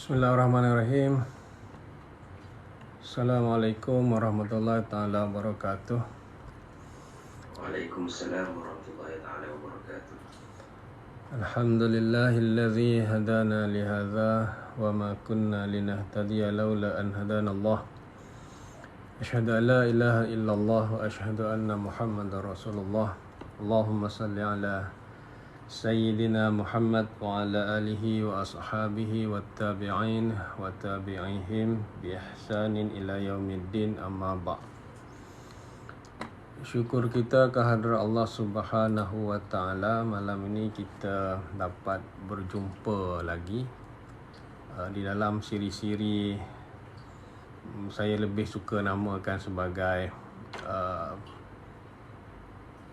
Bismillahirrahmanirrahim. Assalamualaikum warahmatullahi taala wabarakatuh. Waalaikumsalam warahmatullahi taala wabarakatuh. Alhamdulillahilladzi hadana lihadza wa ma kunna linahtadiya laula an hadana Allah. Asyhadu an la ilaha illallah wa asyhadu anna Muhammadar Rasulullah. Allahumma salli ala Sayyidina Muhammad wa ala alihi wa ashabihi wa tabi'in wa tabi'ihim bi ihsanin ila yaumiddin, amma ba'. Syukur kita kehadrat Allah Subhanahu wa taala, malam ini kita dapat berjumpa lagi di dalam siri-siri saya lebih suka namakan sebagai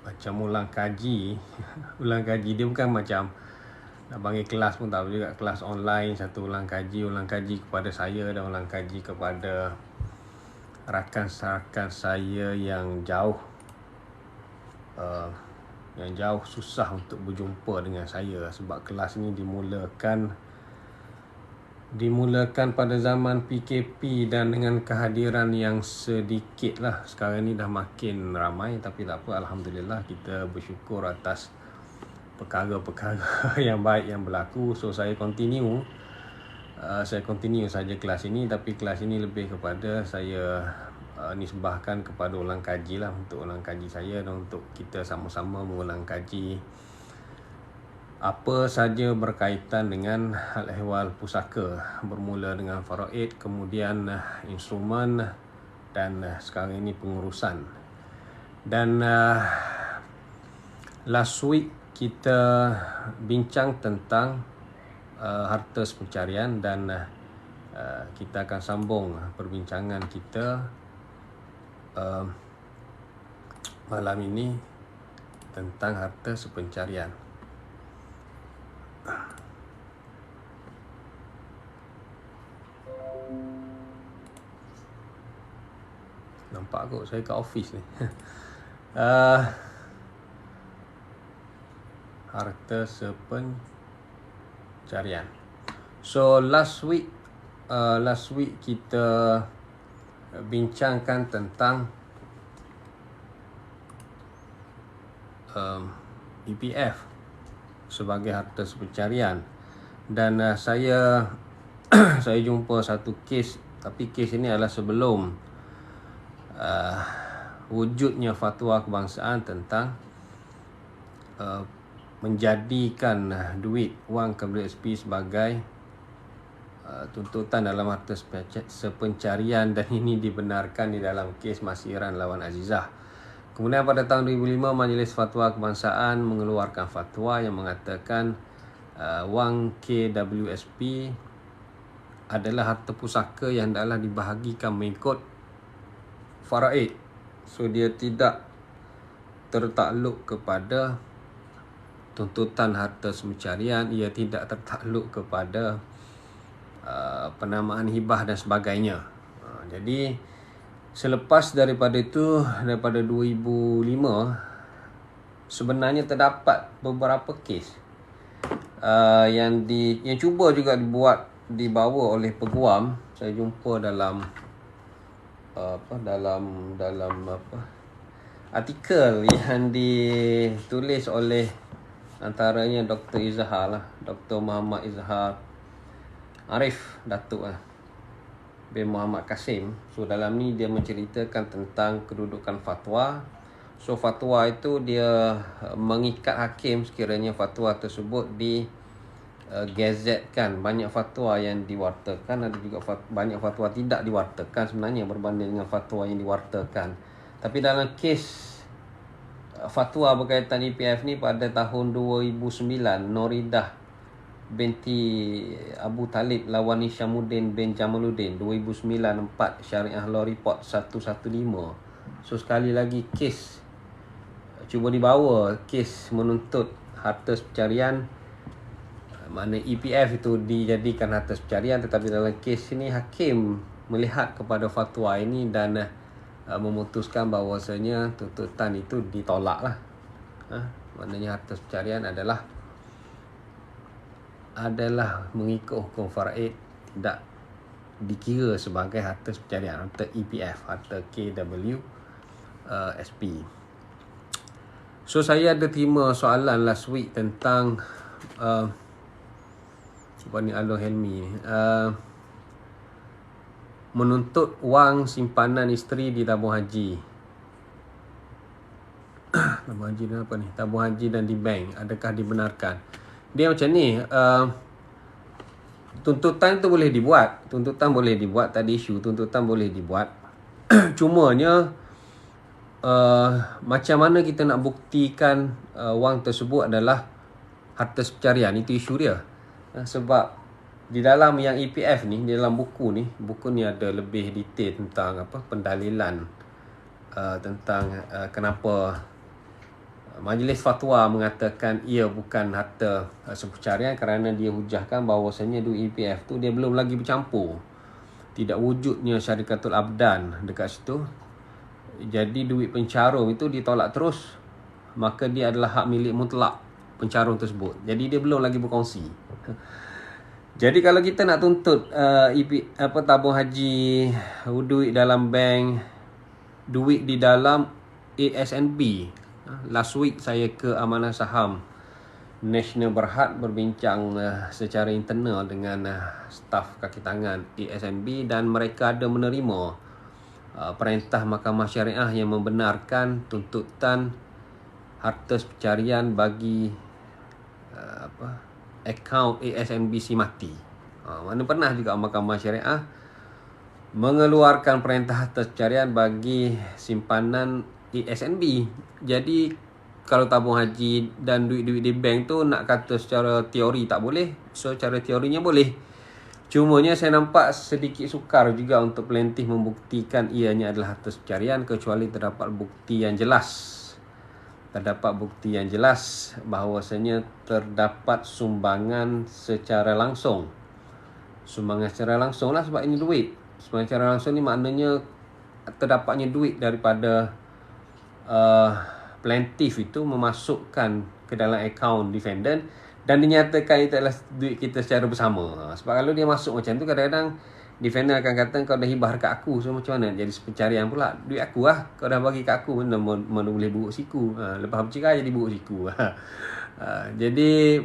macam ulang kaji. Ulang kaji dia bukan macam nak panggil kelas pun tak, juga kelas online, satu ulang kaji kepada saya dan ulang kaji kepada rakan-rakan saya yang jauh susah untuk berjumpa dengan saya, sebab kelas ni dimulakan pada zaman PKP dan dengan kehadiran yang sedikit lah. Sekarang ni dah makin ramai, tapi tak apa, Alhamdulillah, kita bersyukur atas perkara-perkara yang baik yang berlaku. So saya continue saja kelas ini, tapi kelas ini lebih kepada saya nisbahkan kepada ulang kaji lah, untuk ulang kaji saya dan untuk kita sama-sama mengulang kaji apa saja berkaitan dengan hal ehwal pusaka, bermula dengan faraid, kemudian instrumen, dan sekarang ini pengurusan. Dan last week kita bincang tentang harta pencarian, dan kita akan sambung perbincangan kita malam ini tentang harta pencarian. Nampak kot saya kat office ni. Harta pencarian. So last week kita bincangkan tentang EPF sebagai harta pencarian, dan saya jumpa satu kes, tapi kes ini adalah sebelum wujudnya fatwa kebangsaan tentang menjadikan duit wang KWSP sebagai tuntutan dalam harta sepencarian, dan ini dibenarkan di dalam kes Masiran lawan Azizah. Kemudian pada tahun 2005 Majlis Fatwa Kebangsaan mengeluarkan fatwa yang mengatakan wang KWSP adalah harta pusaka yang hendaklah dibahagikan mengikut faraid. So dia tidak tertakluk kepada tuntutan harta pencarian, ia tidak tertakluk kepada penamaan hibah dan sebagainya. Jadi selepas daripada itu, daripada 2005, sebenarnya terdapat beberapa kes yang cuba juga dibawa oleh peguam. Saya jumpa dalam artikel yang ditulis oleh antaranya Dr. Izhar lah, Dr. Muhammad Izhar Arif Datuk bin Muhammad Kasim. So dalam ni dia menceritakan tentang kedudukan fatwa. So fatwa itu dia mengikat hakim sekiranya fatwa tersebut gazetkan. Banyak fatwa yang diwartakan, ada juga banyak fatwa tidak diwartakan sebenarnya berbanding dengan fatwa yang diwartakan. Tapi dalam kes fatwa berkaitan EPF ni, pada tahun 2009 Noridah binti Abu Talib lawan Nishamuddin bin Jamaluddin, 2009, 4 Syariah Law Report 115. So sekali lagi kes cuba dibawa, kes menuntut harta pencarian, mana EPF itu dijadikan harta pencarian, tetapi dalam kes ini hakim melihat kepada fatwa ini dan memutuskan bahawasanya tuntutan itu ditolak lah. Maknanya harta pencarian adalah mengikut hukum faraid, tidak dikira sebagai harta pencarian, harta EPF, harta KWSP. So saya ada terima soalan last week tentang Bani Alor Helmi ni, menuntut wang simpanan isteri di tabung haji. Tabung haji dan apa ni? Tabung haji dan di bank, adakah dibenarkan? Dia macam ni, tuntutan tu boleh dibuat. Tuntutan boleh dibuat, tak ada isu. Tuntutan boleh dibuat. Cumanya macam mana kita nak buktikan wang tersebut adalah harta pencarian, itu isu dia. Sebab di dalam yang EPF ni, di dalam buku ni ada lebih detail tentang pendalilan tentang kenapa Majlis Fatwa mengatakan ia bukan harta pencarian, kerana dia hujahkan bahawasanya duit EPF tu dia belum lagi bercampur. Tidak wujudnya syarikatul abdan dekat situ. Jadi duit pencarum itu ditolak terus, maka dia adalah hak milik mutlak pencarum tersebut. Jadi dia belum lagi berkongsi. Jadi kalau kita nak tuntut tabung haji, duit dalam bank, duit di dalam ASNB. Last week saya ke Amanah Saham National Berhad berbincang secara internal dengan staf kaki tangan ASNB, dan mereka ada menerima perintah Mahkamah Syariah yang membenarkan tuntutan harta pencarian bagi akaun ASNB si mati. Mana pernah juga Mahkamah Syariah mengeluarkan perintah harta pencarian bagi simpanan ASNB. Jadi kalau tabung haji dan duit-duit di bank tu nak kata secara teori tak boleh, so cara teorinya boleh. Cumanya saya nampak sedikit sukar juga untuk plaintiff membuktikan ianya adalah harta pencarian, kecuali terdapat bukti yang jelas. Terdapat bukti yang jelas bahawasanya terdapat sumbangan secara langsung. Sumbangan secara langsung lah, sebab ini duit. Sumbangan secara langsung ni maknanya terdapatnya duit daripada plaintiff itu memasukkan ke dalam akaun defendant, dan dinyatakan itu adalah duit kita secara bersama. Sebab kalau dia masuk macam tu, kadang-kadang defendant akan kata kau dah hibah dekat aku, so macam mana jadi pencarian pula? Duit aku lah, kau dah bagi kat aku, mana boleh buruk siku. Lepas bercerai jadi buruk siku. Jadi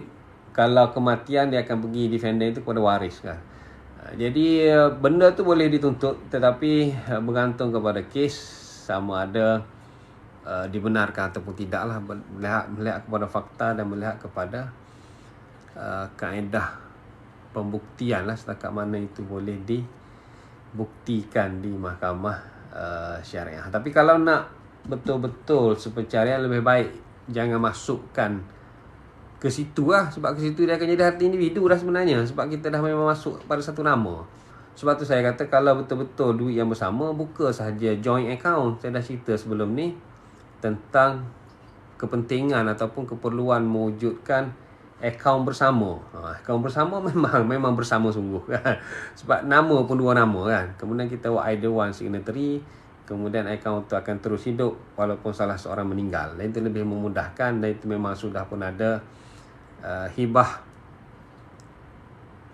kalau kematian, dia akan pergi defendant itu kepada waris kan. Jadi benda tu boleh dituntut, tetapi bergantung kepada kes sama ada dibenarkan ataupun tidak lah, melihat kepada fakta dan melihat kepada kaedah pembuktian lah, setakat mana itu boleh dibuktikan di mahkamah syariah. Tapi kalau nak betul-betul sepencarian, lebih baik jangan masukkan ke situ lah, sebab ke situ dia akan jadi harta individu dah sebenarnya, sebab kita dah memang masuk pada satu nama. Sebab tu saya kata kalau betul-betul duit yang bersama, buka sahaja joint account. Saya dah cerita sebelum ni tentang kepentingan ataupun keperluan mewujudkan akaun bersama. Akaun bersama memang bersama sungguh. Sebab nama pun dua nama kan. Kemudian kita buat either one signatory, kemudian akaun tu akan terus hidup walaupun salah seorang meninggal. Dan itu lebih memudahkan, dan itu memang sudah pun ada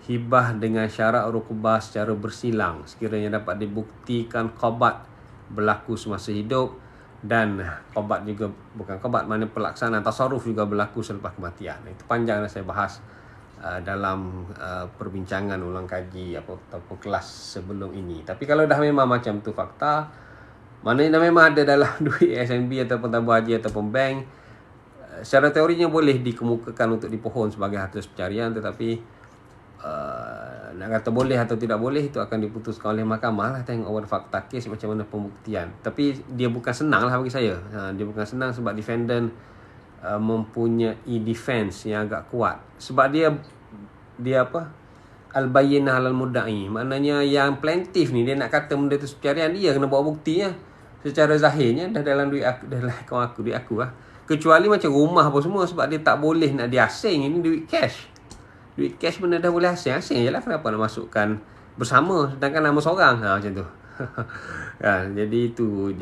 hibah dengan syarat rukbah secara bersilang, sekiranya dapat dibuktikan qabat berlaku semasa hidup, dan qabat juga bukan qabat, mana pelaksanaan tasarruf juga berlaku selepas kematian. Itu panjang dah saya bahas dalam perbincangan ulang kaji ataupun kelas sebelum ini. Tapi kalau dah memang macam tu fakta, maknanya dah memang ada dalam duit SNB ataupun tabung haji ataupun bank, secara teorinya boleh dikemukakan untuk dipohon sebagai harta pencarian, tetapi nak kata boleh atau tidak boleh itu akan diputuskan oleh mahkamah lah, tengok pada fakta kes macam mana pembuktian. Tapi dia bukan senang lah bagi saya. Dia bukan senang sebab defendant mempunyai defense yang agak kuat, sebab dia al-bayyinah alal mudda'i. Maknanya yang plaintiff ni, dia nak kata benda tu pencarian, dia kena bawa buktinya. Secara zahirnya dah dalam duit aku, dah dalam akaun aku, duit aku lah. Kecuali macam rumah apa semua, sebab dia tak boleh nak diasing. Ini duit cash. Duit cash benda dah boleh asing je lah. Kenapa nak masukkan bersama sedangkan nama seorang? Macam tu. Kan, jadi itu.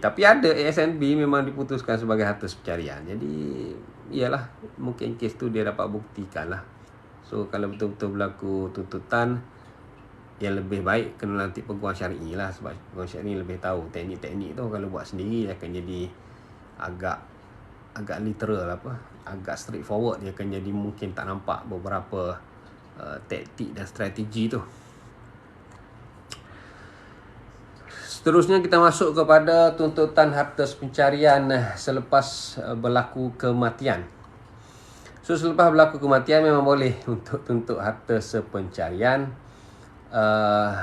Tapi ada ASNB memang diputuskan sebagai harta pencarian. Jadi iyalah, mungkin kes tu dia dapat buktikan lah. So kalau betul-betul berlaku tuntutan, yang lebih baik kena lantik peguam syar'i lah, sebab peguam syar'i lebih tahu teknik-teknik tu. Kalau buat sendiri akan jadi agak literal, agak straightforward. Dia akan jadi mungkin tak nampak beberapa taktik dan strategi tu. Seterusnya kita masuk kepada tuntutan harta pencarian selepas berlaku kematian. So selepas berlaku kematian memang boleh untuk tuntut harta sepencarian,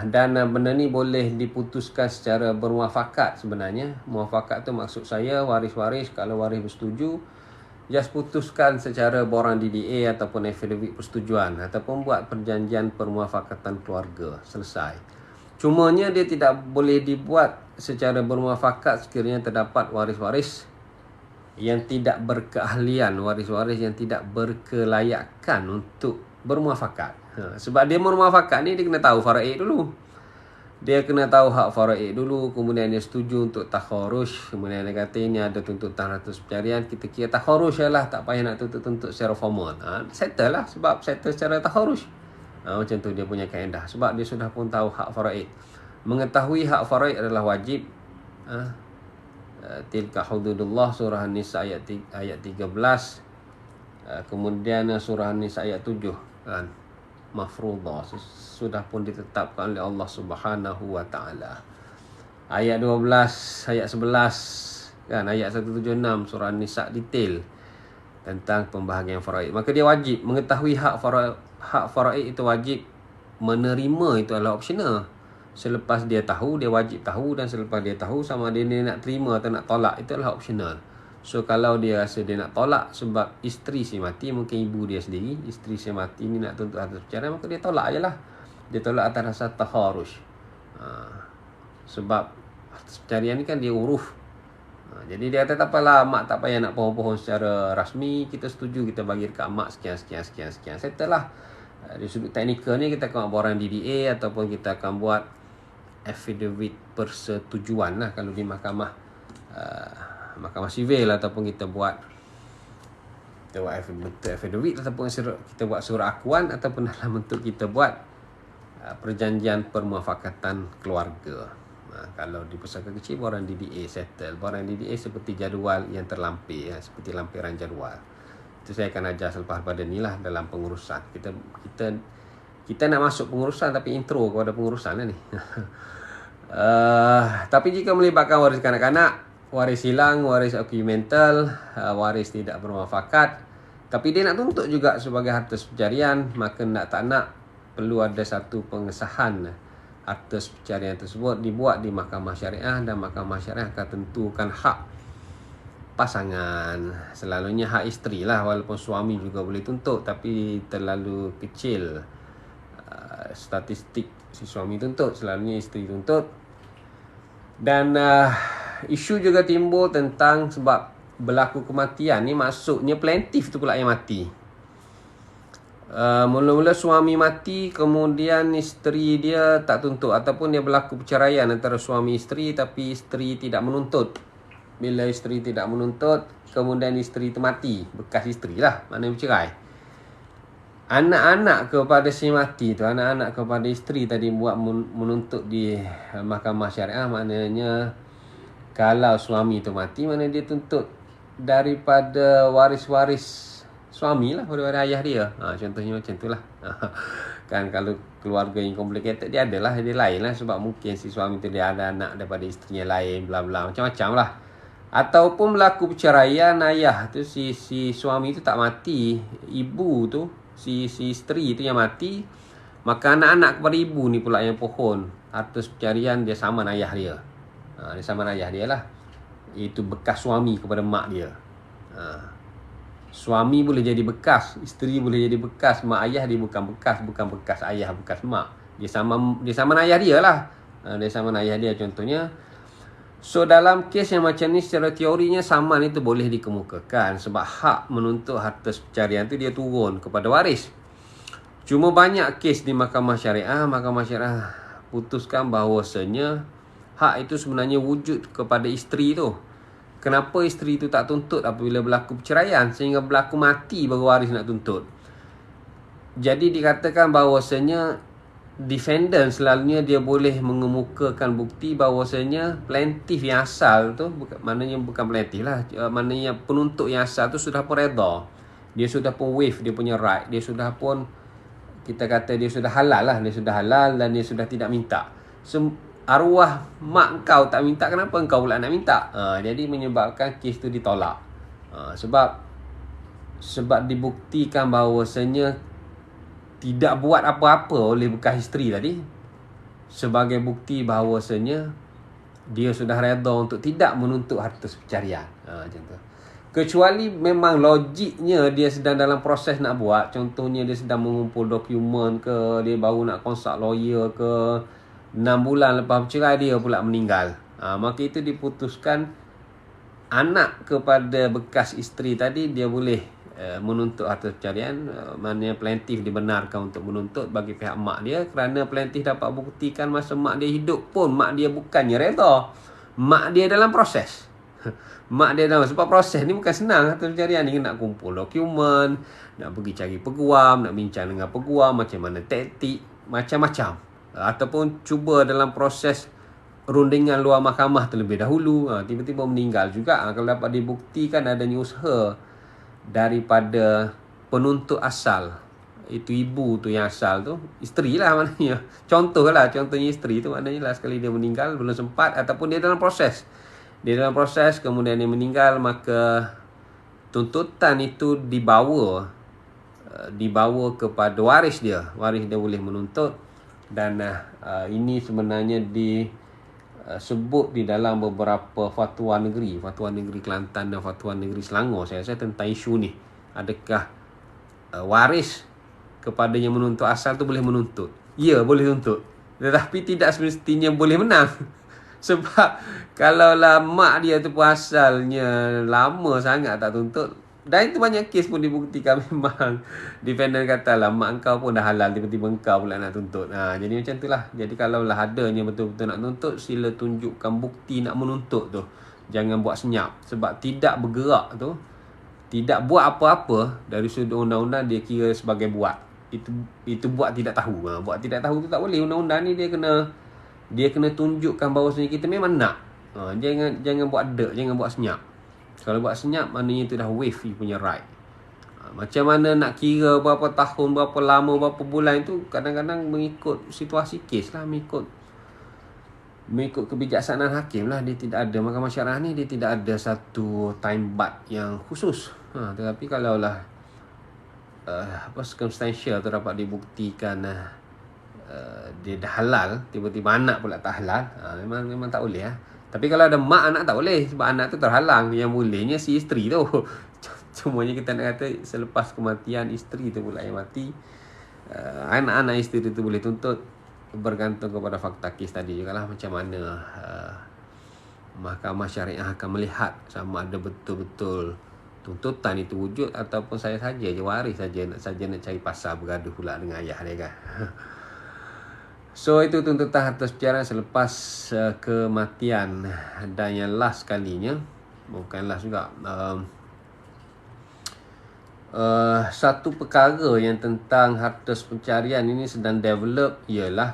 dan benda ni boleh diputuskan secara bermuafakat sebenarnya. Muafakat tu maksud saya waris-waris kalau waris bersetuju, just putuskan secara borang DDA ataupun affidavit persetujuan, ataupun buat perjanjian permuafakatan keluarga, selesai. Cumanya dia tidak boleh dibuat secara bermuafakat sekiranya terdapat waris-waris yang tidak berkeahlian, waris-waris yang tidak berkelayakan untuk bermuafakat. Sebab dia bermuafakat ni dia kena tahu faraid dulu. Dia kena tahu hak faraid dulu, kemudian dia setuju untuk takharuj, kemudian dia kata ini ada tuntutan harta pencarian, kita kira takharuj lah, tak payah nak tuntut saya formal. Settle lah, sebab settle secara takharuj. Macam tu dia punya kaedah, sebab dia sudah pun tahu hak faraid. Mengetahui hak faraid adalah wajib. Tilka hududullah, surah An-Nisa ayat 13. Kemudian surah An-Nisa ayat 7 kan, mafruḍah, sudah pun ditetapkan oleh Allah Subhanahu wa taala. Ayat 12, ayat 11 kan, ayat 176 surah An-Nisa detail tentang pembahagian faraid. Maka dia wajib mengetahui hak faraid. Hak faraid itu wajib, menerima itu adalah optional. Selepas dia tahu, dia wajib tahu, dan selepas dia tahu sama dia nak terima atau nak tolak, itu adalah optional. So kalau dia rasa dia nak tolak sebab isteri si mati, mungkin ibu dia sendiri, isteri si mati ni nak tuntut harta pencarian, maka dia tolak je lah. Dia tolak atas dasar takharuj. Sebab harta pencarian ni kan dia uruf. Jadi dia kata tak apalah, mak tak payah nak pohon-pohon secara rasmi, kita setuju kita bagi dekat mak sekian. Settle lah. Dari sudut teknikal ni kita akan buat borang DDA ataupun kita akan buat affidavit persetujuan lah kalau di mahkamah sivil, ataupun kita buat affidavit ataupun kita buat surat akuan, ataupun dalam bentuk kita buat perjanjian permuafakatan keluarga. Kalau di pusaka kecil borang DDA settle. Borang DDA seperti jadual yang terlampir, seperti lampiran jadual. Itu saya akan ajar selepas pada ni lah dalam pengurusan. Kita nak masuk pengurusan tapi intro kepada pengurusan lah ni. Tapi jika melibatkan waris kanak-kanak, waris hilang, waris akumental, waris tidak bermuafakat, tapi dia nak tuntut juga sebagai harta pencarian, maka nak tak nak perlu ada satu pengesahan harta pencarian tersebut dibuat di mahkamah syariah, dan mahkamah syariah akan tentukan hak pasangan. Selalunya hak isteri lah, walaupun suami juga boleh tuntut, tapi terlalu kecil statistik si suami tuntut, selalunya isteri tuntut. Dan isu juga timbul tentang sebab berlaku kematian ni, maksudnya plaintiff tu pula yang mati. Mula-mula suami mati, kemudian isteri dia tak tuntut, ataupun dia berlaku perceraian antara suami isteri tapi isteri tidak menuntut. Bila isteri tidak menuntut, kemudian isteri tu mati, bekas isteri lah, maknanya bercerai. Anak-anak kepada si mati tu, anak-anak kepada isteri tadi buat menuntut di mahkamah syariah, maknanya kalau suami tu mati, mana dia tuntut daripada waris-waris suami lah, daripada ayah dia. Contohnya macam tu lah. Kan kalau keluarga yang complicated, dia adalah, dia lain lah, sebab mungkin si suami tu dia ada anak daripada isteri yang lain, bla bla, macam-macam lah. Ataupun berlaku perceraian, ayah tu si suami tu tak mati, ibu tu si isteri tu yang mati, maka anak-anak kepada ibu ni pula yang pohon harta pencarian dia sama ayah dia. Dia sama ayah dia lah. Itu bekas suami kepada mak dia. Suami boleh jadi bekas, isteri boleh jadi bekas, mak ayah dia bukan bekas ayah, bekas mak. Dia sama ayah dia lah. Dia sama ayah dia contohnya. So dalam kes yang macam ni, secara teorinya saman itu boleh dikemukakan, sebab hak menuntut harta pencarian tu dia turun kepada waris. Cuma banyak kes di mahkamah syariah putuskan bahawasanya hak itu sebenarnya wujud kepada isteri tu. Kenapa isteri tu tak tuntut apabila berlaku perceraian, sehingga berlaku mati baru waris nak tuntut? Jadi dikatakan bahawasanya defendant selalunya dia boleh mengemukakan bukti bahawasanya plaintiff yang asal tu, maknanya bukan plaintiff lah, maknanya penuntut yang asal tu sudah pun reda. Dia sudah pun waive dia punya right. Dia sudah pun, kita kata dia sudah halal lah. Dia sudah halal dan dia sudah tidak minta. Arwah mak kau tak minta, kenapa engkau pula nak minta? Jadi menyebabkan kes tu ditolak. Sebab dibuktikan bahawasanya tidak buat apa-apa oleh bekas isteri tadi, sebagai bukti bahawasanya dia sudah reda untuk tidak menuntut harta pencarian. Macam tu. Kecuali memang logiknya dia sedang dalam proses nak buat. Contohnya dia sedang mengumpul dokumen ke, dia baru nak consult lawyer ke, 6 bulan lepas bercerai dia pula meninggal. Maka itu diputuskan anak kepada bekas isteri tadi dia boleh menuntut harta pencarian. Maknanya plaintiff dibenarkan untuk menuntut bagi pihak mak dia, kerana plaintiff dapat buktikan masa mak dia hidup pun mak dia bukannya reda. Mak dia dalam proses. Mak dia dalam, sebab proses ni bukan senang harta pencarian ni, nak kumpul dokumen, nak pergi cari peguam, nak bincang dengan peguam, macam mana taktik, macam-macam. Ataupun cuba dalam proses rundingan luar mahkamah terlebih dahulu, tiba-tiba meninggal juga. Kalau dapat dibuktikan adanya usaha daripada penuntut asal, itu ibu tu yang asal tu, isteri lah maknanya. Contohnya isteri tu maknanya lah sekali dia meninggal belum sempat, ataupun dia dalam proses. Dia dalam proses kemudian dia meninggal, maka tuntutan itu dibawa kepada waris dia. Waris dia boleh menuntut. Dan ini sebenarnya disebut di dalam beberapa fatwa negeri Kelantan dan fatwa negeri Selangor, saya rasa, tentang isu ni. Adakah waris kepada yang menuntut asal tu boleh menuntut? Ya, boleh tuntut, tetapi tidak semestinya boleh menang. Sebab kalaulah mak dia tu pun asalnya lama sangat tak tuntut, dan itu banyak kes pun dibuktikan memang defendant katalah mak engkau pun dah halal, tiba-tiba engkau pula nak tuntut. Jadi macam itulah. Jadi kalaulah adanya betul-betul nak tuntut, sila tunjukkan bukti nak menuntut tu. Jangan buat senyap. Sebab tidak bergerak tu, tidak buat apa-apa dari sudut undang-undang, dia kira sebagai buat. Itu buat tidak tahu. Buat tidak tahu tu tak boleh. Undang-undang ni dia kena tunjukkan bahawasanya kita memang nak. Jangan buat jangan buat senyap. Kalau buat senyap, maknanya itu dah waive you punya right. Macam mana nak kira berapa tahun, berapa lama, berapa bulan, itu kadang-kadang mengikut situasi kes lah, mengikut kebijaksanaan hakim lah. Dia tidak ada, mahkamah syariah ni dia tidak ada satu time bar yang khusus. Tetapi kalaulah circumstantial tu dapat dibuktikan dia dah halal, tiba-tiba anak pula tak halal, memang tak boleh lah. Tapi kalau ada mak anak tak boleh, sebab anak tu terhalang. Yang bolehnya si isteri tu. Cumanya kita nak kata selepas kematian isteri tu pula yang mati, anak-anak isteri tu boleh tuntut. Bergantung kepada fakta kes tadi juga lah, macam mana mahkamah syariah akan melihat sama ada betul-betul tuntutan itu wujud, ataupun saya saja je waris saja nak cari pasal bergaduh pula dengan ayah dia kan. So itu tuntutan harta pencarian selepas kematian. Dan yang last kalinya, bukan last juga, satu perkara yang tentang harta pencarian ini sedang develop ialah,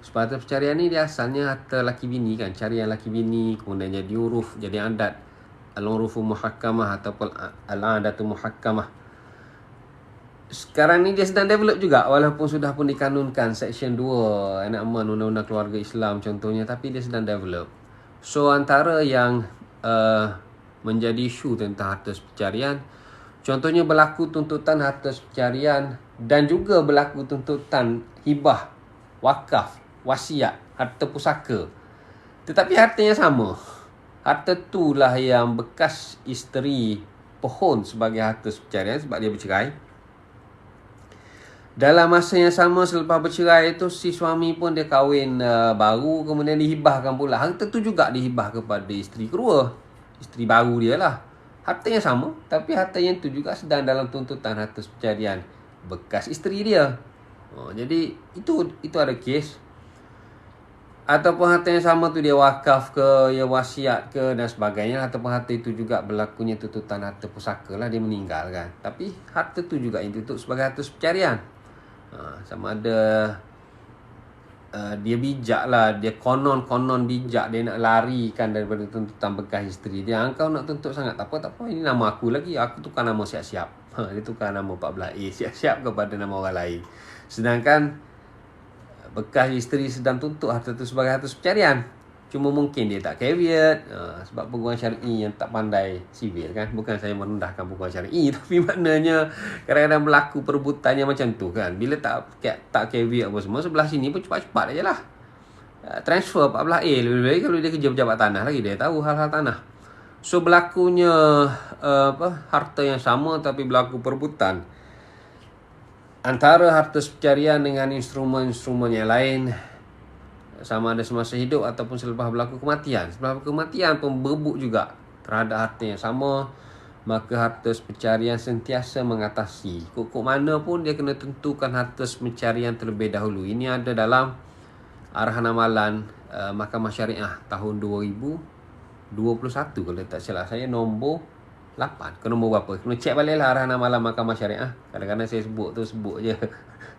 sebab harta pencarian ni dia asalnya harta laki bini kan, carian laki bini, kemudian jadi uruf, jadi adat, al-urufu muhakkamah ataupun al-adatu muhakkamah. Sekarang ni dia sedang develop juga, walaupun sudah pun dikanunkan Seksyen 2 enakmen Undang-Undang Keluarga Islam contohnya, tapi dia sedang develop. So antara yang menjadi isu tentang harta pencarian, contohnya berlaku tuntutan harta pencarian dan juga berlaku tuntutan hibah, wakaf, wasiat, harta pusaka. Tetapi hartanya sama. Harta itulah yang bekas isteri pohon sebagai harta pencarian sebab dia bercerai. Dalam masa yang sama selepas bercerai itu, si suami pun dia kahwin baru, kemudian dihibahkan pula. Harta tu juga dihibah kepada isteri kedua, isteri baru dia lah. Hartanya sama, tapi hartanya tu juga sedang dalam tuntutan harta pencarian bekas isteri dia. Jadi itu ada kes. Ataupun harta yang sama tu dia wakaf ke, dia wasiat ke dan sebagainya. Ataupun harta itu juga berlakunya tuntutan harta pusaka lah, dia meninggal kan. Tapi harta tu juga yang dituntut sebagai harta pencarian. Sama ada dia bijak lah, dia konon bijak, dia nak larikan daripada tuntutan bekas isteri dia. Kau nak tuntut sangat, tak apa, ini nama aku lagi, aku tukar nama siap-siap. Dia tukar nama 14A siap-siap kepada nama orang lain. Sedangkan bekas isteri sedang tuntut harta itu sebagai harta pencarian. Cuma mungkin dia tak caveat, sebab peguam syar'i yang tak pandai sivil kan. Bukan saya merendahkan peguam syar'i, tapi maknanya kadang-kadang berlaku perebutannya macam tu kan. Bila tak caveat apa semua, sebelah sini pun cepat-cepat aja lah. Transfer 14A, lebih-lebih kalau dia kerja pejabat tanah lagi, dia tahu hal-hal tanah. So berlakunya harta yang sama tapi berlaku perebutan antara harta pencarian dengan instrumen-instrumen yang lain, sama ada semasa hidup ataupun selepas berlaku kematian. Selepas kematian pun berebut juga terhadap harta yang sama, maka harta pencarian sentiasa mengatasi. Kok mana pun dia kena tentukan harta pencarian terlebih dahulu. Ini ada dalam arahan amalan Mahkamah Syariah tahun 2021 kalau tak silap saya, nombor 8 ke nombor berapa. Kena cek balik lah arahan amalan Mahkamah Syariah. Kadang-kadang saya sebut je.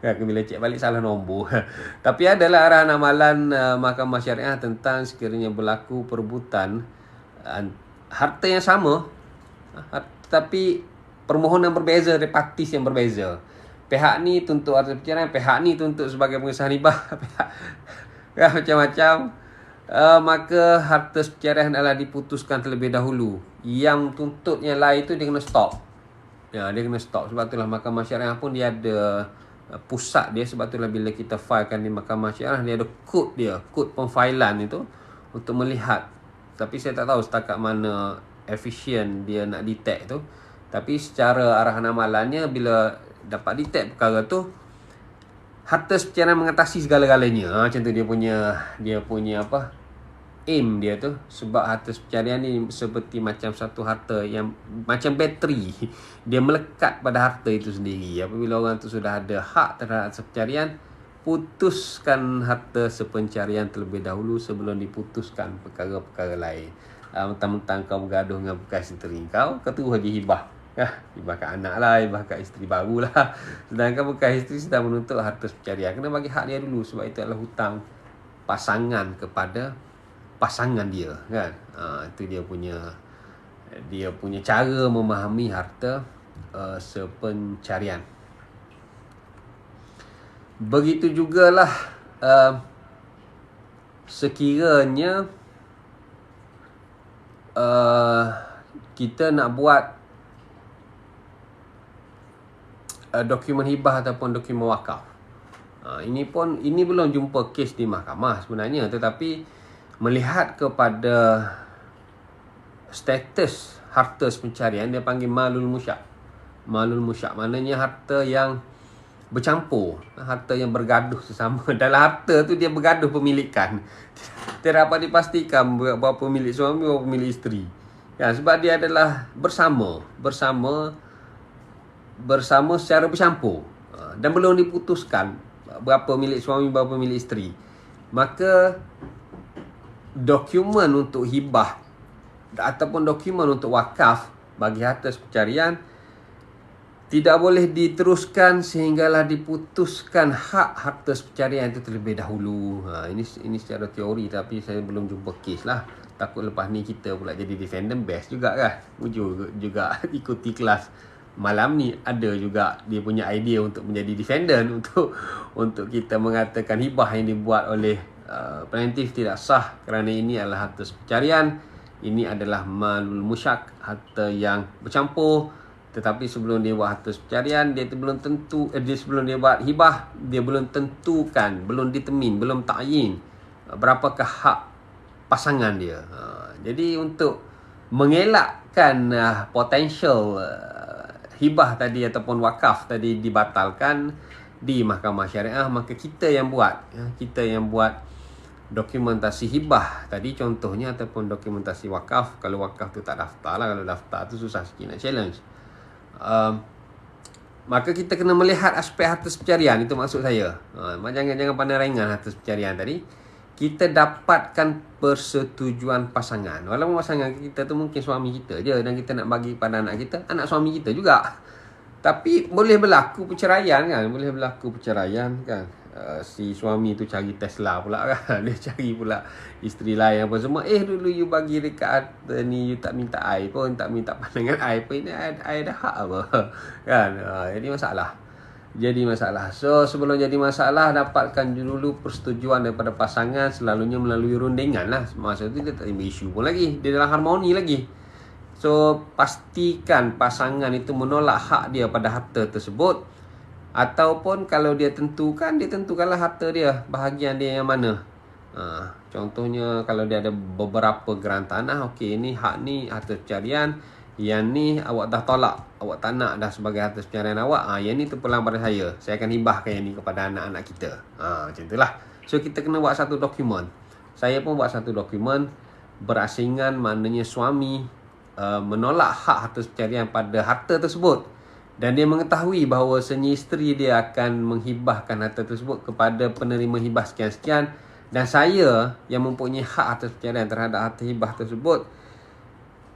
Bila cek balik salah nombor. Tapi adalah arahan amalan Mahkamah Syariah tentang sekiranya berlaku perebutan harta yang sama, tapi permohonan berbeza, repartis yang berbeza. Pihak ni tuntut harta pencarian, pihak ni tuntut sebagai pengesahan hibah, macam-macam. Maka harta pencarian adalah diputuskan terlebih dahulu. Yang tuntut yang lain tu dia kena stop. Dia kena stop. Sebab itulah Mahkamah Syariah pun dia ada pusat dia. Sebab itulah bila kita filekan di Mahkamah Syariah, dia ada kod dia, kod pemfailan itu untuk melihat. Tapi saya tak tahu setakat mana efisien dia nak detect tu. Tapi secara arahan amalannya, bila dapat detect perkara tu, harta pencarian mengatasi segala-galanya. Macam tu dia punya aim dia tu. Sebab harta pencarian ni seperti macam satu harta yang macam bateri. Dia melekat pada harta itu sendiri. Apabila orang tu sudah ada hak terhadap harta pencarian, putuskan harta sepencarian terlebih dahulu sebelum diputuskan perkara-perkara lain. Mentang-mentang kau bergaduh dengan bekas isteri kau terus lagi hibah. Hibah kat anak lah, hibah kat isteri baru lah. Sedangkan bekas isteri sedang menuntut harta pencarian, kena bagi hak dia dulu. Sebab itu adalah hutang pasangan kepada pasangan dia kan. Itu dia punya cara memahami harta sepencarian. Begitu jugalah sekiranya kita nak buat dokumen hibah ataupun dokumen wakaf. Ini belum jumpa kes di mahkamah sebenarnya, tetapi melihat kepada status harta pencarian, dia panggil malul musyak. Malul musyak maknanya harta yang bercampur, harta yang bergaduh sesama. Dalam harta tu dia bergaduh pemilikan. Tidak dapat dipastikan berapa milik suami, berapa milik isteri. Sebab dia adalah bersama secara bercampur. Dan belum diputuskan berapa milik suami, berapa milik isteri. Maka dokumen untuk hibah ataupun dokumen untuk wakaf bagi harta pencarian tidak boleh diteruskan sehinggalah diputuskan hak harta pencarian itu terlebih dahulu. Ini secara teori, tapi saya belum jumpa kes lah. Takut lepas ni kita pula jadi defendant, best juga kan. Juga ikuti kelas malam ni, ada juga dia punya idea untuk menjadi defendant, untuk kita mengatakan hibah yang dibuat oleh plaintiff tidak sah kerana ini adalah harta pencarian. Ini adalah malul musyak, harta yang bercampur. Tetapi sebelum dia buat harta pencarian, dia belum tentu, sebelum dia buat hibah, dia belum tentukan, belum ditemin, belum ta'yin berapakah hak pasangan dia. Jadi untuk mengelakkan potential hibah tadi ataupun wakaf tadi dibatalkan di Mahkamah Syariah, maka kita yang buat dokumentasi hibah tadi contohnya, ataupun dokumentasi wakaf. Kalau wakaf tu tak daftar lah, kalau daftar tu susah sikit nak challenge. Maka kita kena melihat aspek harta pencarian. Itu maksud saya. Jangan pandang ringan harta pencarian tadi. Kita dapatkan persetujuan pasangan. Walaupun pasangan kita tu mungkin suami kita je, dan kita nak bagi pada anak kita, anak suami kita juga. Tapi boleh berlaku perceraian kan. si suami tu cari Tesla pula kan. Dia cari pula isteri lain apa semua. Dulu you bagi dekat ni, you tak minta I pun, tak minta pandangan I pun, ini I dah hak apa kan. Jadi masalah. So sebelum jadi masalah, dapatkan dulu persetujuan daripada pasangan, selalunya melalui rundingan lah. Masa tu dia tak ada isu pun lagi, dia dalam harmoni lagi. So pastikan pasangan itu menolak hak dia pada harta tersebut, ataupun kalau dia tentukanlah harta dia, bahagian dia yang mana. Contohnya kalau dia ada beberapa geran tanah, okey, ni hak ni harta pencarian, yang ni awak dah tolak, awak tak nak dah sebagai harta pencarian awak, yang ni terpulang pada saya akan hibahkan yang ni kepada anak-anak kita. Macam itulah. So kita kena buat satu dokumen. Saya pun buat satu dokumen berasingan, maknanya suami menolak hak harta pencarian pada harta tersebut, dan dia mengetahui bahawa isteri dia akan menghibahkan harta tersebut kepada penerima hibah sekian-sekian, dan saya yang mempunyai hak harta pencarian terhadap harta hibah tersebut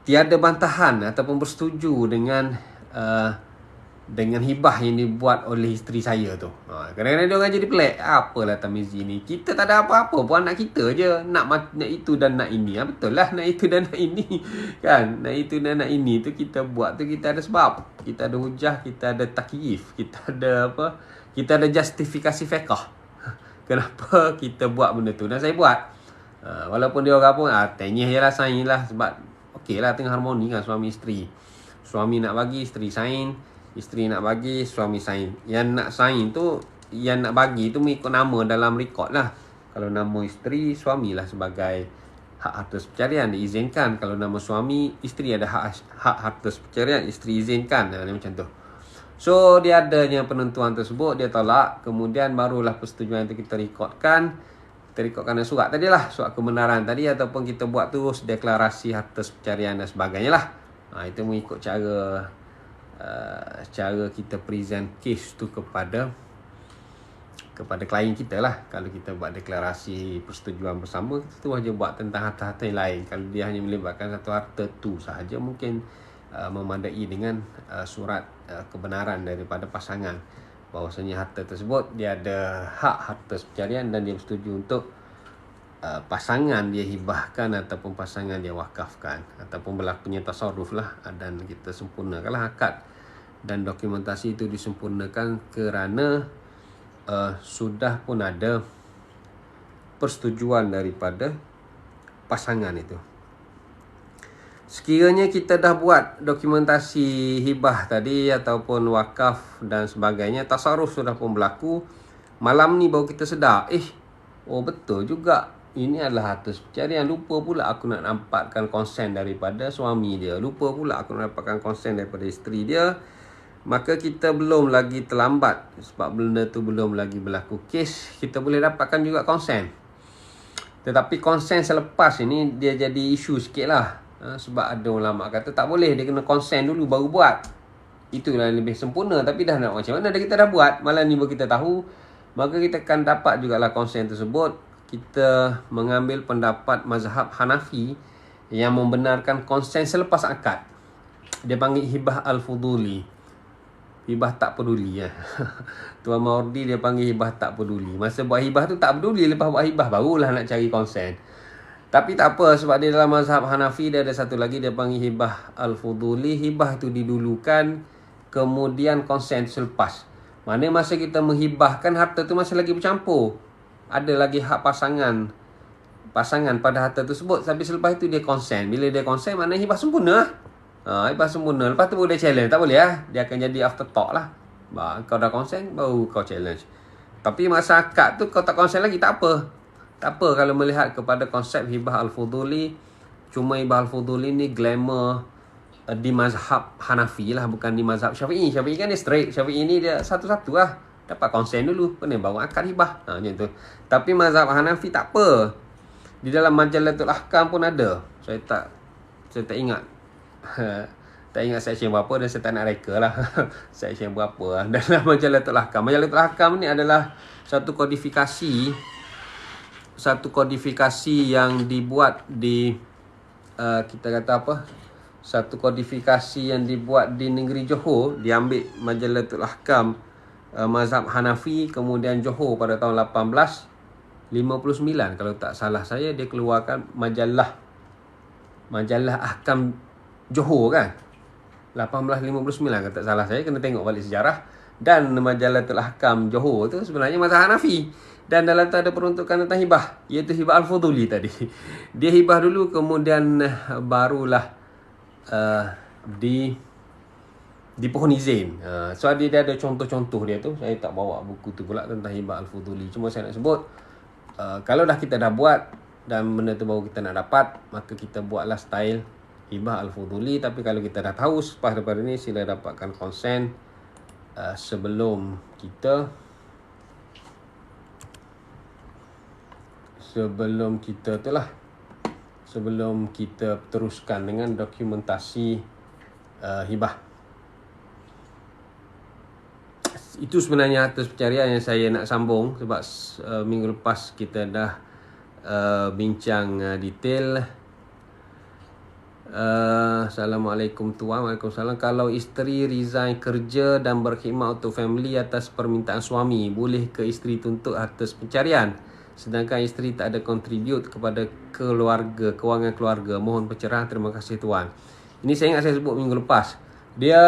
tiada bantahan ataupun bersetuju dengan hibah yang dibuat oleh isteri saya tu. Kadang-kadang dia orang jadi pelik. Apalah Tamizi ni, kita tak ada apa-apa pun, anak kita je nak itu dan nak ini. Betul lah, nak itu dan nak ini kan. Nak itu dan nak ini tu kita buat tu, kita ada sebab, kita ada hujah, kita ada takyif, kita ada justifikasi fiqh kenapa kita buat benda tu. Dan saya buat, walaupun dia orang pun tenyeh je lah, sign lah, sebab okey lah, tengah harmoni kan suami isteri. Suami nak bagi, isteri sign. Isteri nak bagi, suami sign. Yang nak sign tu, yang nak bagi tu mengikut nama dalam rekod lah. Kalau nama isteri, suamilah sebagai hak harta pencarian diizinkan. Kalau nama suami, isteri ada hak harta pencarian, isteri izinkan. Macam tu. So dia adanya penentuan tersebut, dia tolak, kemudian barulah persetujuan itu kita rekodkan. Kita rekodkan dengan surat tadi lah, surat kebenaran tadi, ataupun kita buat terus deklarasi harta pencarian dan sebagainya lah. Itu mengikut cara kita present case tu kepada klien kita lah. Kalau kita buat deklarasi persetujuan bersama, kita tu hanya buat tentang harta-harta yang lain. Kalau dia hanya melibatkan satu harta tu sahaja, mungkin memadai dengan surat kebenaran daripada pasangan bahawasanya harta tersebut dia ada hak harta pencarian dan dia bersetuju untuk pasangan dia hibahkan ataupun pasangan dia wakafkan, ataupun berlakunya tasarruf lah. Dan kita sempurnakanlah akad dan dokumentasi itu disempurnakan kerana sudah pun ada persetujuan daripada pasangan itu. Sekiranya kita dah buat dokumentasi hibah tadi ataupun wakaf dan sebagainya, tasarruf sudah pun berlaku, malam ni baru kita sedar, betul juga, ini adalah harta pencarian. Lupa pula aku nak dapatkan konsen daripada suami dia, lupa pula aku nak dapatkan konsen daripada isteri dia. Maka kita belum lagi terlambat, sebab benda tu belum lagi berlaku kes, kita boleh dapatkan juga konsen. Tetapi konsen selepas ini dia jadi isu sikit lah. Sebab ada ulama kata tak boleh, dia kena konsen dulu baru buat. Itulah lebih sempurna. Tapi dah nak macam mana, dah kita dah buat, malam ni baru kita tahu, maka kita akan dapat jugalah konsen tersebut. Kita mengambil pendapat mazhab Hanafi yang membenarkan konsen selepas akad. Dia panggil hibah al-fuduli, hibah tak peduli. Tuan Mawardi dia panggil hibah tak peduli. Masa buat hibah tu tak peduli, lepas buat hibah barulah nak cari konsen. Tapi tak apa, sebab dia dalam mazhab Hanafi dia ada satu lagi, dia panggil hibah al-fuduli. Hibah tu didulukan, kemudian konsen selepas. Mana masa kita menghibahkan, harta tu masih lagi bercampur, ada lagi hak pasangan pada harta tersebut. Tapi selepas itu dia konsen. Bila dia konsen, maknanya hibah sempurna. Hibah sempurna. Lepas tu baru dia challenge. Tak boleh lah, dia akan jadi after talk lah. Kau dah konsen, baru kau challenge. Tapi masa akad tu kau tak konsen lagi, tak apa. Tak apa kalau melihat kepada konsep hibah al-fuduli. Cuma hibah al-fuduli ni glamour di mazhab Hanafi lah, bukan di mazhab Syafi'i. Syafi'i kan dia straight. Syafi'i ni dia satu-satu lah, dapat konsen dulu, kena bawa akad hibah. Macam tu. Tapi mazhab Hanafi tak apa. Di dalam Majalatul Ahkam pun ada. Saya tak ingat. Tak ingat section berapa, dan saya tak nak reka lah section berapa dalam Majalatul Ahkam. Majalatul Ahkam ni adalah satu kodifikasi yang dibuat di kita kata apa, satu kodifikasi yang dibuat di negeri Johor. Diambil Majalatul Ahkam mazhab Hanafi, kemudian Johor pada tahun 1859 kalau tak salah saya, dia keluarkan majalah Ahkam Johor kan, 1859 kalau tak salah saya, kena tengok balik sejarah. Dan Majalatul Ahkam Johor tu sebenarnya mazhab Hanafi, dan dalam tu ada peruntukan tentang hibah, iaitu hibah Al-Fuduli tadi. Dia hibah dulu, kemudian barulah di pohon izin. So dia ada contoh-contoh dia tu. Saya tak bawa buku tu pula tentang hibah Al-Fuduli. Cuma saya nak sebut, kalau dah kita dah buat dan benda tu baru kita nak dapat, maka kita buatlah style hibah Al-Fuduli. Tapi kalau kita dah tahu selepas daripada ni, sila dapatkan konsen sebelum kita teruskan dengan dokumentasi hibah. Itu sebenarnya atas pencarian yang saya nak sambung, sebab minggu lepas kita dah bincang detail. Assalamualaikum tuan. Waalaikumsalam. Kalau isteri resign kerja dan berkhidmat untuk family atas permintaan suami, boleh ke isteri tuntut atas pencarian sedangkan isteri tak ada contribute kepada kewangan keluarga? Mohon pencerahan. Terima kasih tuan. Ini saya ingat saya sebut minggu lepas. Dia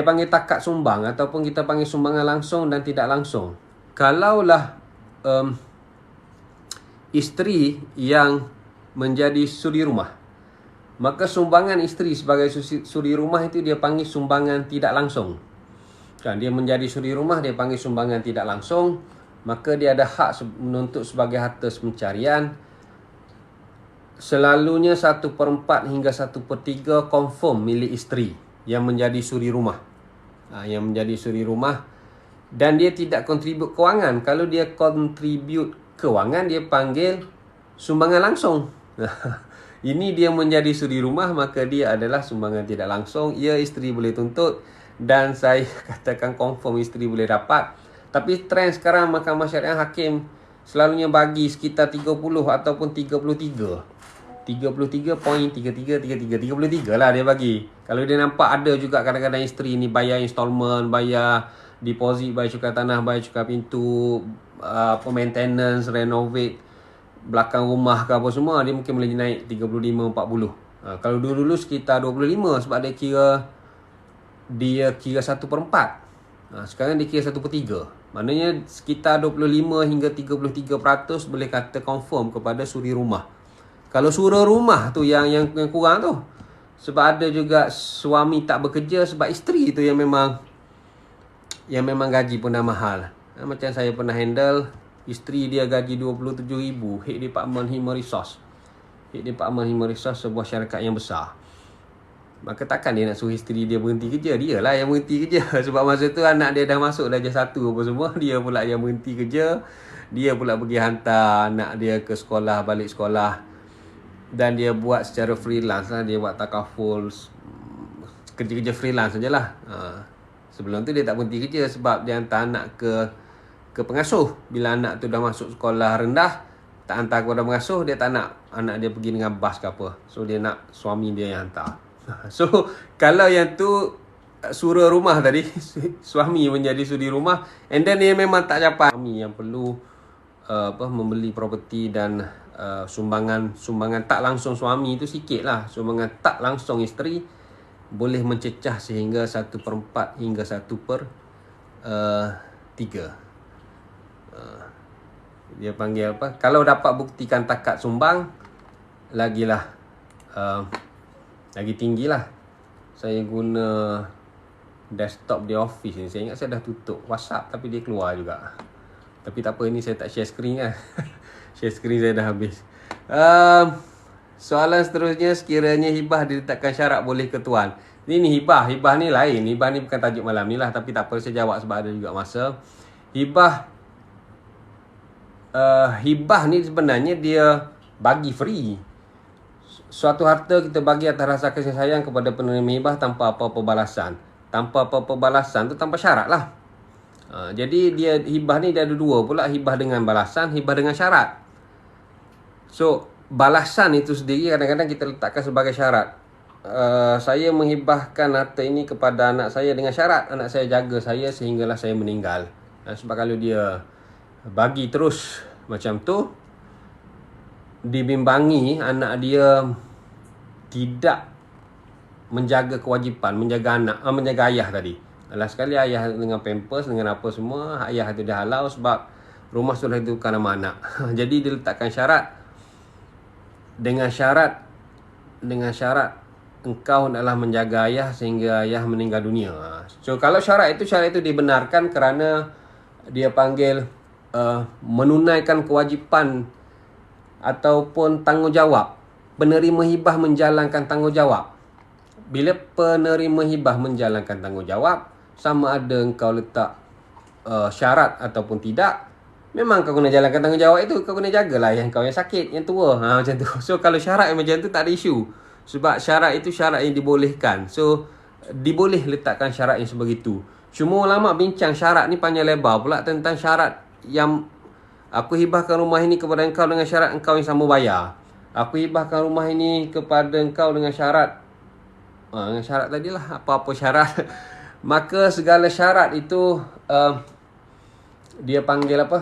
panggil takat sumbang, ataupun kita panggil sumbangan langsung dan tidak langsung. Kalaulah isteri yang menjadi suri rumah, maka sumbangan isteri sebagai suri rumah itu dia panggil sumbangan tidak langsung. Kan, dia menjadi suri rumah, dia panggil sumbangan tidak langsung. Maka dia ada hak menuntut sebagai atas pencarian. Selalunya 1/4 hingga 1/3 confirm milik isteri yang menjadi suri rumah. Yang menjadi suri rumah, dan dia tidak kontribut kewangan. Kalau dia kontribut kewangan, dia panggil sumbangan langsung. Ini dia menjadi suri rumah, maka dia adalah sumbangan tidak langsung. Ya, isteri boleh tuntut, dan saya katakan confirm isteri boleh dapat. Tapi trend sekarang Mahkamah Syariah Hakim selalunya bagi sekitar 30 ataupun 33. 33.33 lah dia bagi. Kalau dia nampak ada juga kadang-kadang isteri ni bayar installment, bayar deposit, bayar cukai tanah, bayar cukai pintu, maintenance, renovate belakang rumah ke apa semua, dia mungkin boleh naik 35-40. Kalau dulu-dulu sekitar 25, sebab dia kira 1/4. Sekarang dia kira 1/3. Maknanya sekitar 25 hingga 33% boleh kata confirm kepada suri rumah. Kalau suri rumah tu yang kurang tu, sebab ada juga suami tak bekerja sebab isteri tu yang memang gaji pun dah mahal. Macam saya pernah handle, isteri dia gaji 27,000, Head Department Human Resource, sebuah syarikat yang besar. Maka takkan dia nak suruh isteri dia berhenti kerja. Dia lah yang berhenti kerja. Sebab masa tu anak dia dah masuk darjah 1 apa semua. Dia pula yang berhenti kerja. Dia pula pergi hantar anak dia ke sekolah, balik sekolah. Dan dia buat secara freelance lah. Dia buat takaful, kerja-kerja freelance sajalah. Sebelum tu dia tak berhenti kerja sebab dia hantar anak ke pengasuh. Bila anak tu dah masuk sekolah rendah, tak hantar kepada pengasuh, dia tak nak anak dia pergi dengan bas ke apa. So dia nak suami dia yang hantar. So kalau yang tu suri rumah tadi, suami menjadi suri rumah, and then dia memang tak capai. Suami yang perlu membeli property, dan sumbangan tak langsung suami itu sikit lah. Sumbangan tak langsung isteri boleh mencecah sehingga 1/4 hingga 1/3. Dia panggil apa? Kalau dapat buktikan takat sumbang, lagi tinggi lah. Saya guna desktop di office ni. Saya ingat saya dah tutup WhatsApp, tapi dia keluar juga. Tapi tak apa, ini saya tak share screen kan. Share screen saya dah habis. Soalan seterusnya, sekiranya hibah diletakkan syarat, boleh ke tuan? Ini hibah ni lain. Hibah ni bukan tajuk malam ni lah. Tapi tak apa, saya jawab sebab ada juga masa. Hibah ni sebenarnya dia bagi free. Suatu harta kita bagi atas rasa kasih sayang kepada penerima hibah tanpa apa-apa balasan. Tanpa apa-apa balasan tu tanpa syarat lah. Jadi dia hibah ni dia ada dua pula. Hibah dengan balasan, hibah dengan syarat. So balasan itu sendiri kadang-kadang kita letakkan sebagai syarat. saya menghibahkan harta ini kepada anak saya dengan syarat anak saya jaga saya sehinggalah saya meninggal. Sebab kalau dia bagi terus macam tu, dibimbangi anak dia tidak menjaga kewajipan, menjaga ayah tadi. Last sekali ayah dengan pampers, dengan apa semua, ayah itu dah halau sebab rumah sudah ditentukan nama anak. Jadi diletakkan syarat, dengan syarat engkau adalah menjaga ayah sehingga ayah meninggal dunia. So kalau syarat itu dibenarkan kerana dia panggil menunaikan kewajipan ataupun tanggungjawab. Penerima hibah menjalankan tanggungjawab. Bila penerima hibah menjalankan tanggungjawab, sama ada engkau letak syarat ataupun tidak, memang kau kena jalankan tanggungjawab itu. Kau kena jagalah yang kau yang sakit, yang tua, macam tu. So kalau syarat yang macam tu tak ada isu. Sebab syarat itu syarat yang dibolehkan. So diboleh letakkan syarat yang sebegitu. Cuma ulama bincang syarat ni panjang lebar pula tentang syarat yang aku hibahkan rumah ini kepada engkau dengan syarat engkau yang sambung bayar. Aku hibahkan rumah ini kepada engkau dengan syarat dengan syarat tadilah, apa-apa syarat. Maka segala syarat itu dia panggil apa?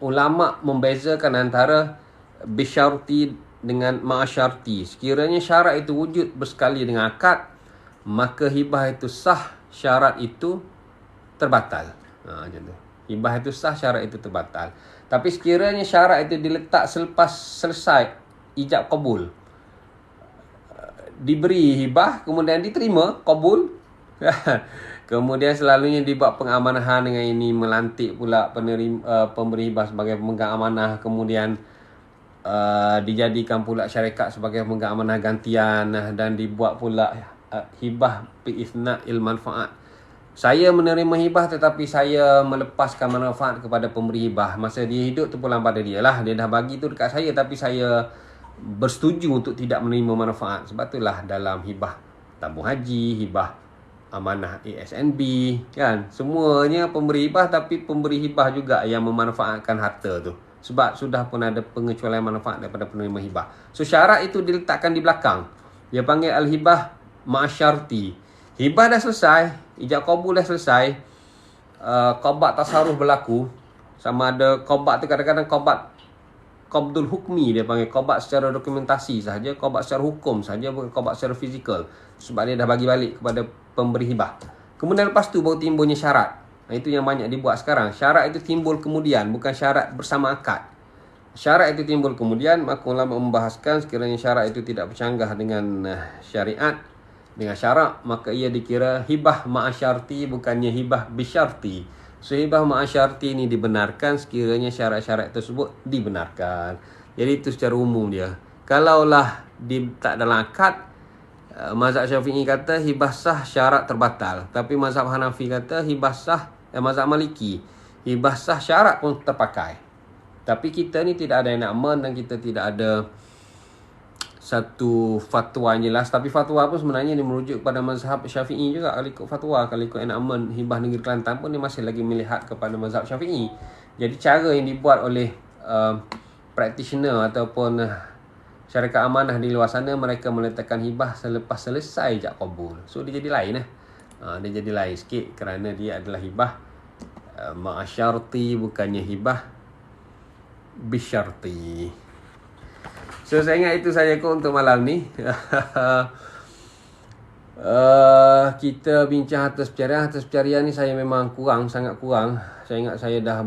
Ulama membezakan antara bisyarti dengan ma'asyarti. Sekiranya syarat itu wujud bersekali dengan akad, maka hibah itu sah, syarat itu terbatal. Macam tu. Hibah itu sah, syarat itu terbatal. Tapi sekiranya syarat itu diletak selepas selesai ijab qabul, diberi hibah, kemudian diterima, qabul, kemudian selalunya dibuat pengamanahan dengan ini, melantik pula pemberi hibah sebagai pemegang amanah, kemudian dijadikan pula syarikat sebagai pemegang amanah gantian, dan dibuat pula hibah bi'ithna'il manfaat. Saya menerima hibah tetapi saya melepaskan manfaat kepada pemberi hibah. Masa dia hidup tu pulang pada dia lah. Dia dah bagi tu dekat saya tapi saya bersetuju untuk tidak menerima manfaat. Sebab itulah dalam hibah tabung haji, hibah amanah ASNB, kan, semuanya pemberi hibah, tapi pemberi hibah juga yang memanfaatkan harta tu. Sebab sudah pun ada pengecualian manfaat daripada penerima hibah. So syarat itu diletakkan di belakang. Dia panggil al-hibah ma'asyarti. Hibah dah selesai, ijab qabul dah selesai, qabat tasarruf berlaku. Sama ada qabat tu kadang-kadang qabat qabdul hukmi, dia panggil qabat secara dokumentasi sahaja, qabat secara hukum sahaja, bukan qabat secara fizikal. Sebab dia dah bagi balik kepada pemberi hibah. Kemudian lepas tu baru timbulnya syarat. Itu yang banyak dibuat sekarang. Syarat itu timbul kemudian, bukan syarat bersama akad. Syarat itu timbul kemudian, maka ulama membahaskan sekiranya syarat itu tidak bercanggah dengan syariat, dengan syarak, maka ia dikira hibah ma'asyarti, bukannya hibah bisyarti. So hibah ma'asyarti ini dibenarkan sekiranya syarat-syarat tersebut dibenarkan. Jadi itu secara umum dia. Kalaulah tak dalam akad, mazhab Syafi'i kata hibah sah, syarat terbatal. Tapi mazhab Hanafi kata hibah sah, mazhab Maliki, hibah sah, syarat pun terpakai. Tapi kita ni tidak ada enakmen dan kita tidak ada satu fatwa yang jelas. Tapi fatwa pun sebenarnya dia merujuk kepada mazhab Syafi'i juga. Kalau ikut fatwa, kalau ikut enakmen hibah negeri Kelantan pun dia masih lagi melihat kepada mazhab Syafi'i. Jadi cara yang dibuat oleh practitioner ataupun syarikat amanah di luar sana, mereka meletakkan hibah selepas selesai ijab qabul. So dia jadi lain lah. Dia jadi lain sikit kerana dia adalah hibah ma'asyarti, bukannya hibah bisyarti. So saya ingat itu saja kot untuk malam ni. Kita bincang atas pencarian. Atas pencarian ni saya memang sangat kurang. Saya ingat saya dah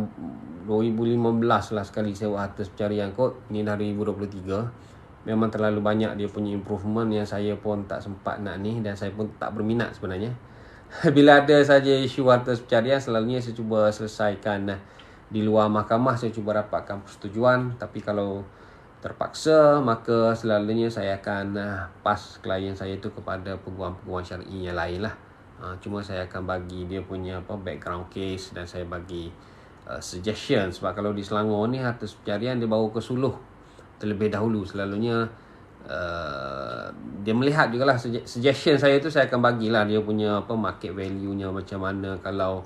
2015 lah sekali sewa atas pencarian kot. Ni dah 2023. Memang terlalu banyak dia punya improvement yang saya pun tak sempat nak ni, dan saya pun tak berminat sebenarnya. Bila ada saja isu atas pencarian, selalunya saya cuba selesaikan di luar mahkamah. Saya cuba dapatkan persetujuan. Tapi kalau terpaksa, maka selalunya saya akan pas klien saya itu kepada peguam-peguam syar'i yang lain lah. Cuma saya akan bagi dia punya background case, dan saya bagi suggestion. Sebab kalau di Selangor ni atas pencarian dia bawa ke Suluh terlebih dahulu. Selalunya dia melihat jugalah suggestion saya tu, saya akan bagilah dia punya market value-nya macam mana, kalau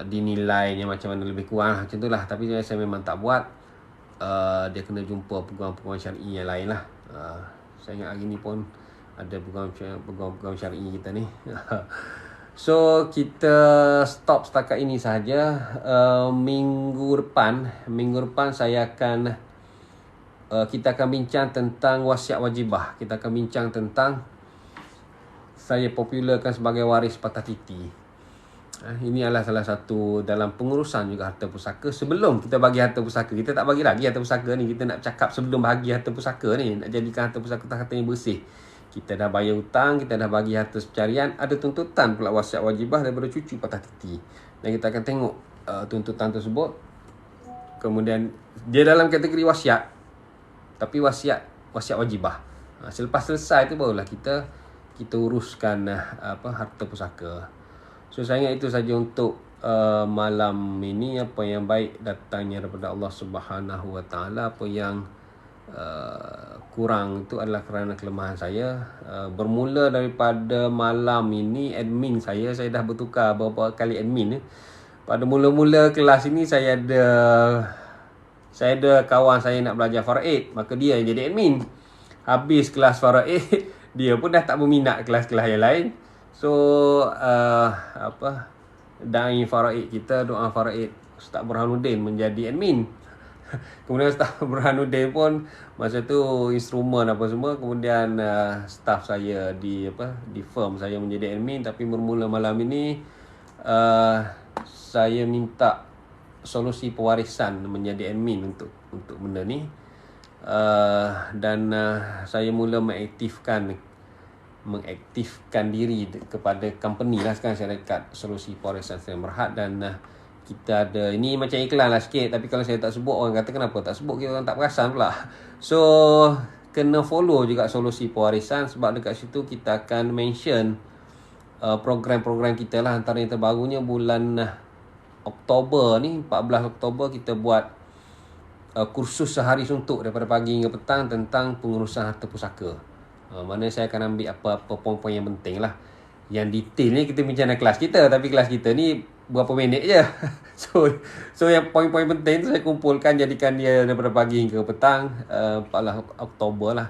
dinilainya macam mana, lebih kurang macam tu lah. Tapi saya memang tak buat. Dia kena jumpa peguam-peguam syar'i yang lain lah. Saya ingat hari ni pun ada peguam syar'i kita ni. So kita stop setakat ini sahaja. Minggu depan saya akan kita akan bincang tentang wasiat wajibah. Kita akan bincang tentang saya popularkan sebagai waris patah titi. Ini adalah salah satu dalam pengurusan juga harta pusaka. Sebelum kita bagi harta pusaka, kita tak bagi lagi harta pusaka ni. Kita nak cakap sebelum bagi harta pusaka ni, nak jadikan harta pusaka harta yang bersih. Kita dah bayar hutang, kita dah bagi harta pencarian, ada tuntutan pula wasiat wajibah daripada cucu patah titi. Dan kita akan tengok tuntutan tersebut. Kemudian dia dalam kategori wasiat, tapi wasiat wajibah. Selepas selesai tu barulah kita uruskan harta pusaka. So saya ingat itu saja untuk malam ini. Apa yang baik datangnya daripada Allah Subhanahu Wa Taala. Apa yang kurang itu adalah kerana kelemahan saya. Bermula daripada malam ini, admin saya dah bertukar beberapa kali admin. Pada mula-mula kelas ini saya ada kawan saya nak belajar faraid, maka dia yang jadi admin. Habis kelas faraid, dia pun dah tak berminat kelas-kelas yang lain. So dai faraid kita, doa faraid, Ustaz Burhanuddin menjadi admin. Kemudian Ustaz Burhanuddin pun masa tu instrumen apa semua. Kemudian staff saya di firm saya menjadi admin. Tapi bermula malam ini saya minta solusi pewarisan menjadi admin untuk benda ni. Dan saya mula mengaktifkan diri kepada company lah sekarang, syarikat solusi pewarisan Sdn Bhd. Dan kita ada, ini macam iklan lah sikit, tapi kalau saya tak sebut orang kata kenapa tak sebut, kita orang tak perasan pula. So kena follow juga solusi pewarisan, sebab dekat situ kita akan mention program-program kita lah. Antara yang terbarunya bulan Oktober ni, 14 Oktober kita buat kursus sehari suntuk daripada pagi hingga petang tentang pengurusan harta pusaka. Mana saya akan ambil apa-apa poin-poin yang penting lah. Yang detail ni kita bincang dalam kelas kita, tapi kelas kita ni berapa minit je. So yang poin-poin penting tu saya kumpulkan, jadikan dia daripada pagi hingga petang, 14 Oktober lah.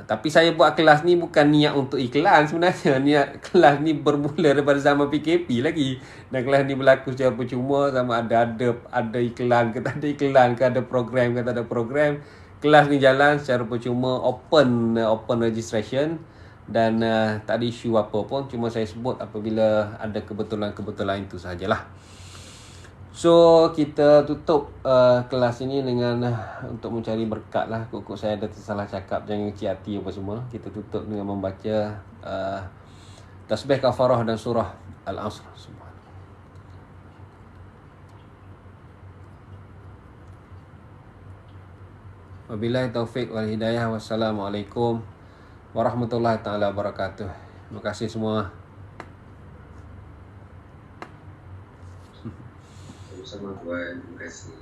Tapi saya buat kelas ni bukan niat untuk iklan sebenarnya. Niat kelas ni bermula daripada zaman PKP lagi. Dan kelas ni berlaku secara percuma, sama ada iklan ke tak ada iklan, ke ada program ke tak ada program. Kelas ni jalan secara percuma, open registration. Dan tak ada isu apa pun. Cuma saya sebut apabila ada kebetulan-kebetulan itu sahajalah. So kita tutup kelas ini dengan untuk mencari berkat lah. Kok saya ada tersalah cakap, jangan kecil hati apa semua. Kita tutup dengan membaca tasbih kafarah dan surah Al-Asr. Wabillahi taufiq wal hidayah. Wassalamualaikum warahmatullahi taala wabarakatuh. Terima kasih semua. Sama Tuhan, terima kasih.